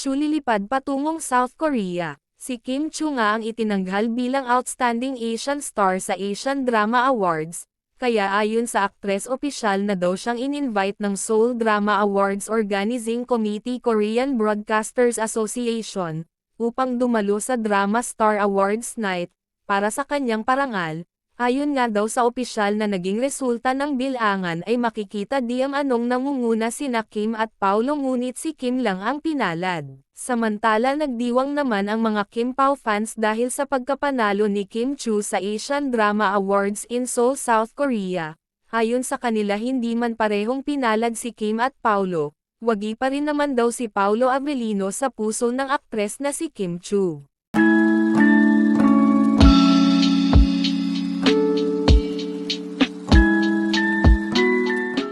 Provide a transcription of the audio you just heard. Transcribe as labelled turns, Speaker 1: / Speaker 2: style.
Speaker 1: Chu lilipad patungong South Korea. Si Kim Chu nga ang itinanghal bilang Outstanding Asian Star sa Asian Drama Awards, kaya ayon sa aktres opisyal na daw siyang in-invite ng Seoul Drama Awards Organizing Committee Korean Broadcasters Association, upang dumalo sa Drama Star Awards Night, para sa kanyang parangal. Ayon nga daw sa opisyal na naging resulta ng bilangan ay makikita diyang anong nangunguna sina Kim at Paulo ngunit si Kim lang ang pinalad. Samantala nagdiwang naman ang mga Kim Pao fans dahil sa pagkapanalo ni Kim Chu sa Asian Drama Awards in Seoul, South Korea. Ayon sa kanila hindi man parehong pinalad si Kim at Paulo, wagi pa rin naman daw si Paulo Avelino sa puso ng aktres na si Kim Chu.